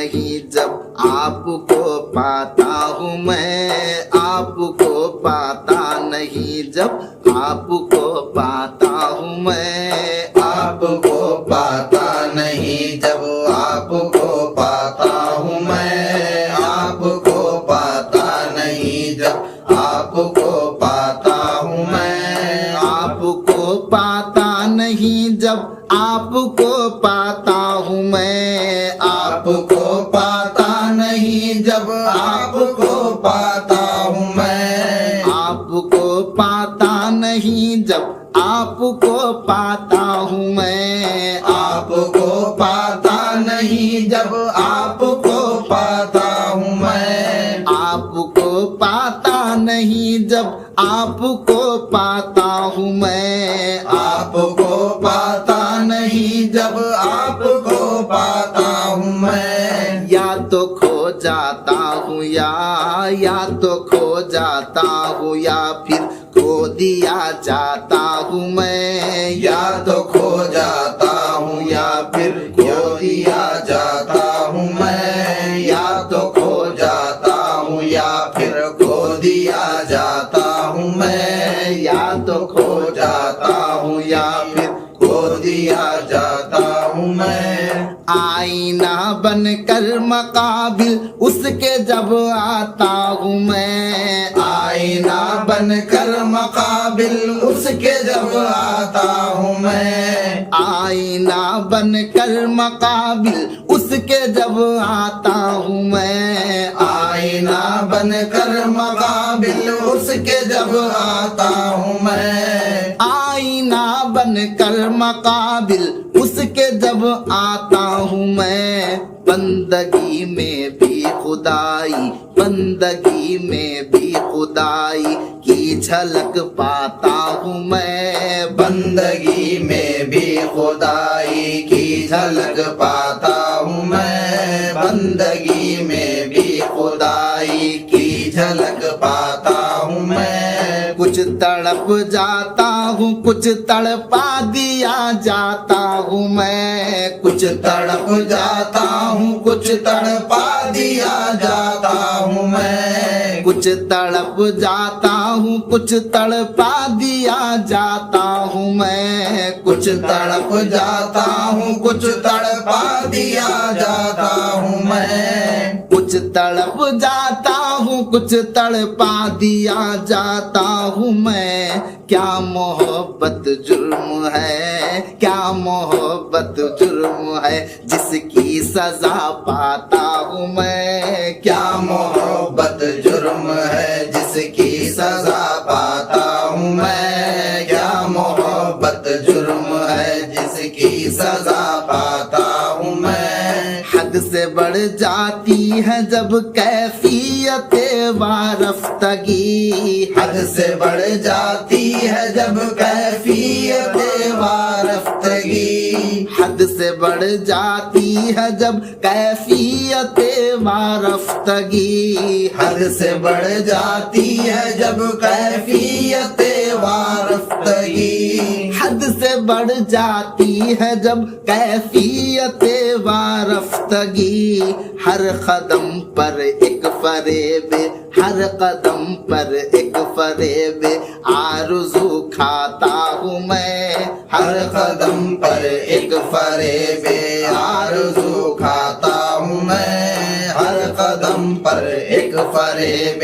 नहीं जब आपको पाता हूँ मैं, आपको पाता नहीं जब आपको पाता हूँ मैं, आपको पाता नहीं जब आपको पाता हूँ मैं, आपको पाता नहीं जब आपको पाता हूँ मैं, आपको पाता नहीं जब आपको पाता हूँ मैं, आपको पाता नहीं जब आपको पाता हूँ मैं, आपको पाता नहीं जब आपको पाता हूँ मैं, आपको पाता नहीं जब आपको पाता हूँ मैं, आपको पाता नहीं जब आपको पाता हूँ मैं, आपको पाता नहीं जब आपको पाता हूँ मैं, या तो खो जाता हूँ या तो खो जाता हूँ या फिर खो दिया जाता हूँ मैं, या तो खो जाता हूँ या फिर खो दिया जाता हूँ मैं, या तो खो जाता हूँ या फिर खो दिया जाता हूँ मैं, या तो खो जाता हूँ या फिर खो दिया जाता हूँ मैं, आईना बनकर मकाबिल उसके जब आता हूँ मैं, आईना बनकर मकाबिल उसके जब आता हूँ मैं, आईना बनकर मकाबिल उसके जब आता हूँ मैं, आईना बनकर मकाबिल उसके जब आता हूँ मैं, आईना बनकर मकाबिल उसके जब आता हूँ मैं, बंदगी में भी खुदाई, बंदगी में भी खुदाई की झलक पाता हूँ मैं, बंदगी में भी खुदाई की झलक पाता हूँ मैं, बंदगी में भी खुदाई की झलक पाता हूँ मैं, कुछ तड़प जाता हूँ कुछ तड़पा दिया जाता हूँ मैं, कुछ तड़प जाता हूँ कुछ तड़पा दिया जाता हूँ मैं, कुछ तड़प जाता हूँ कुछ तड़पा दिया जाता हूँ मैं, कुछ तड़प जाता हूँ कुछ तड़पा दिया जाता हूँ मैं, कुछ तड़प जाता हूँ कुछ तड़पा दिया जाता हूँ मैं, क्या मोहब्बत जुर्म है, क्या मोहब्बत जुर्म है जिसकी सजा पाता हूँ मैं, क्या मोहब्बत जुर्म है जिसकी सजा पाता हूँ मैं, क्या मोहब्बत जुर्म है जिसकी सजा पाता हूँ मैं, हद से बढ़ जाती है जब कैफियत वारफ्तगी, हद से बढ़ जाती है जब कैफियत वारफ्तगी, हद से बढ़ जाती है जब कैफियत वारफ्तगी, हद से बढ़ जाती है जब कैफियत वारफ्तगी, हद से बढ़ जाती है जब कैफियत वारफ्तगी, हर कदम पर एक फरेब, हर कदम पर एक फरेब आरज़ू खाता हूँ मैं, हर कदम पर एक फरेब आरज़ू खाता हूँ मैं, हर कदम पर एक फरेब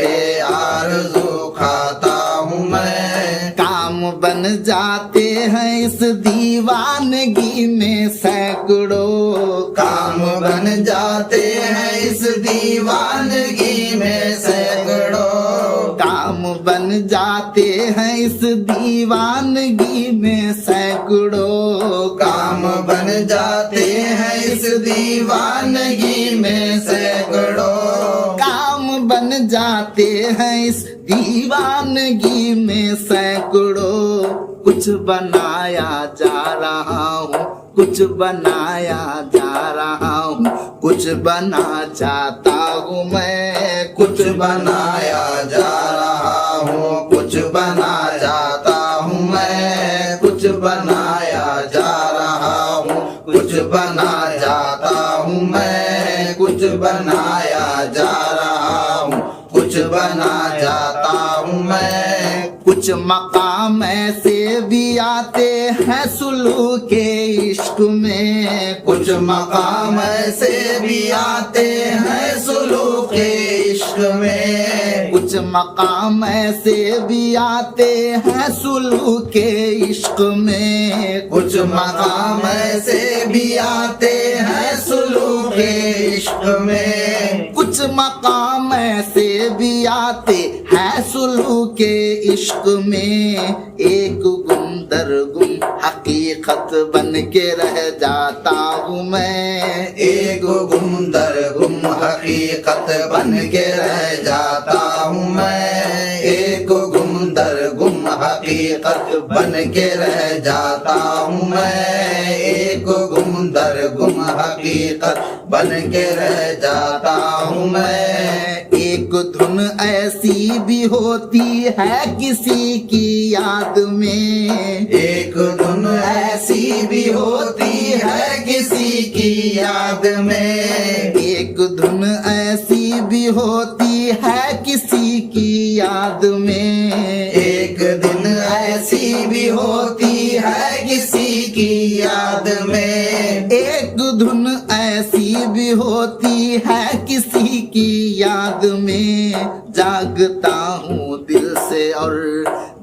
आरज़ू खाता हूँ मैं, काम बन जाते हैं इस दीवानगी में सैकड़ों, काम बन जाते हैं इस दीवानगी में सैकड़ों, काम बन जाते हैं इस दीवानगी में सैकड़ों, काम बन जाते हैं इस दीवानगी में सैकड़ों, काम बन जाते हैं इस दीवानगी में सैकड़ों, कुछ बनाया जा रहा हूँ कुछ बनाया जा रहा हूँ, कुछ बना चाहता हूँ मैं, कुछ बनाया जा रहा हूँ कुछ बना चाहता हूँ मैं, कुछ बनाया जा रहा हूँ कुछ बना चाहता हूँ मैं, कुछ बना जाता हूँ मैं। कुछ मकाम ऐसे भी आते हैं सुलूक के इश्क में, कुछ मकाम ऐसे भी आते हैं सुलूक के इश्क में। कुछ मकाम ऐसे भी आते हैं सुलूक के इश्क में। कुछ मकाम ऐसे भी आते हैं सुलूक के इश्क में। कुछ मकाम ऐसे भी आते हैं सुलूक के इश्क में। एक गुम दर गुम हकीकत बन के रह जाता हूँ मैं। एक गुम दर गुम हकीकत बन के रह जाता हूँ मैं। एक गुम दर गुम हकीकत बन के रह जाता हूँ मैं। एक गुम दर गुम हकीकत बन के रह जाता हूँ मैं। एक धुन ऐसी भी होती है किसी की याद में। एक धुन ऐसी भी होती है किसी की याद में। एक धुन ऐसी भी होती है किसी की याद में। एक दिन ऐसी भी होती है किसी की याद में। एक धुन ऐसी भी होती है किसी की याद में। जागता हूँ दिल से और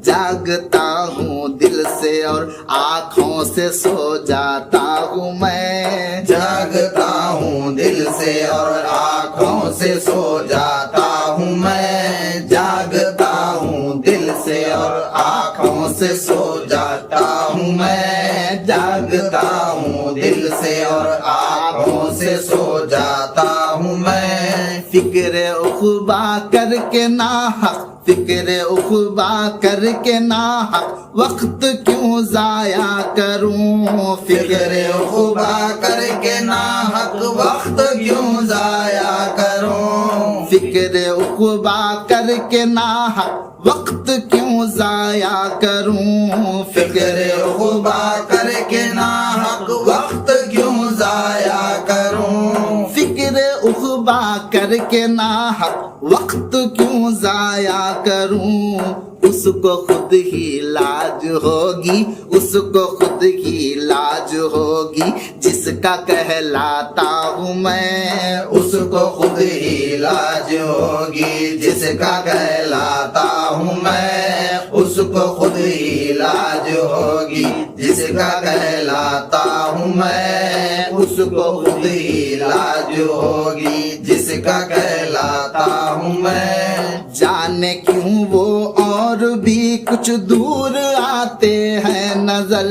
जागता हूँ दिल से और आँखों से सो जाता हूँ मैं। जागता हूँ दिल से और आँखों से सो जाता हूँ मैं। जागता हूँ दिल से और आँखों से सो जाता हूँ मैं। जागता हूँ दिल से और आँखों से सो जाता हूँ मैं। फिक्र उखबा करके ना हक, फिक्र उखबा करके ना हक वक्त क्यों जाया करूं। फिक्र उखबा करके ना हक वक्त क्यों जाया करूं। फिक्र उखबा करके ना हक वक्त क्यों जाया करूं। फिक्र उखबा करके ना हक वक्त क्यों जाया करूं। फिक्र उखबा करके ना हक वक्त क्यों जाया करूं। उसको खुद ही लाज होगी, उसको खुद ही लाज होगी जिसका कहलाता हूँ मैं। उसको खुद ही लाज होगी जिसका कहलाता हूँ मैं। उसको खुद ही लाज होगी जिसका कहलाता हूँ मैं। उसको खुद ही लाज होगी जिसका कहलाता हूँ मैं। जाने क्यों वो और भी कुछ दूर आते हैं नजर।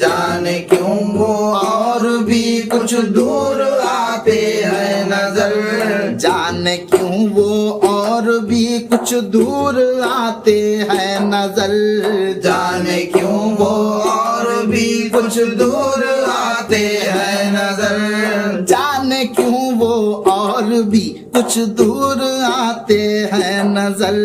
जाने क्यों वो और भी कुछ दूर आते हैं नजर। जाने क्यों वो और भी कुछ दूर आते हैं नजर। जाने क्यों वो और भी कुछ दूर आते हैं नजर। जाने क्यों वो और भी कुछ दूर आते हैं नजर।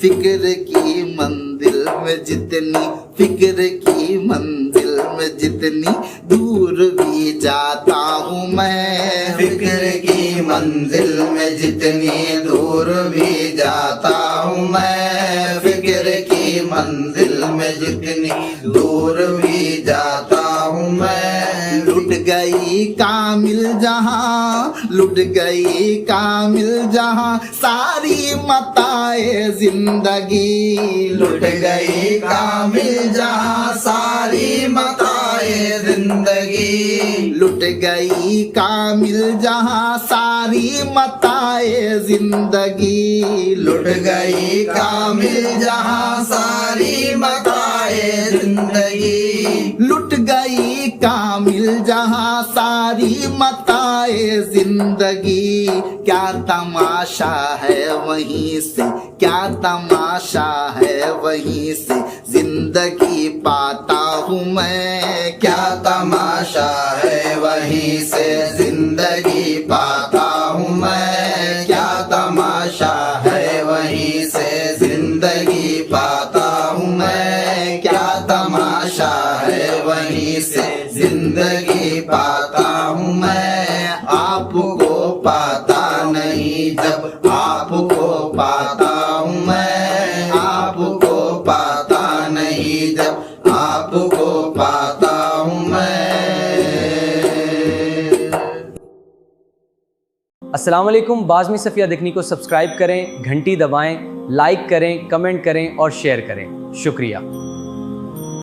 फिक्र की मंजिल में जितनी, फिक्र की मंजिल में जितनी दूर भी जाता हूँ मैं। फिक्र की मंजिल में जितनी दूर भी जाता हूँ मैं। फिक्र की मंजिल में जितनी दूर भी जाता हूँ मैं। लुट गई कामिल जहां, लुट गई कामिल जहां सारी मताए जिंदगी। लुट गई कामिल जहां सारी मताए जिंदगी। लुट गई कामिल जहां सारी मताए जिंदगी। लुट गई कामिल जहां सारी मताए जिंदगी। लुट गई कामिल जहां सारी मताए जिंदगी। क्या तमाशा है वहीं से, क्या तमाशा है वहीं से जिंदगी पाता हूँ मैं। क्या तमाशा है वहीं से जिंदगी पाता हूँ मैं। क्या तमाशा है वहीं से जिंदगी पाता हूँ मैं। क्या तमाशा है वहीं से जिंदगी पाता हूँ मैं। आपको पाता नहीं जब आपको पाता अस्सलाम वालेकुम। बाज़मी सफ़िया दिखनी को सब्सक्राइब करें, घंटी दबाएं, लाइक करें, कमेंट करें और शेयर करें। शुक्रिया।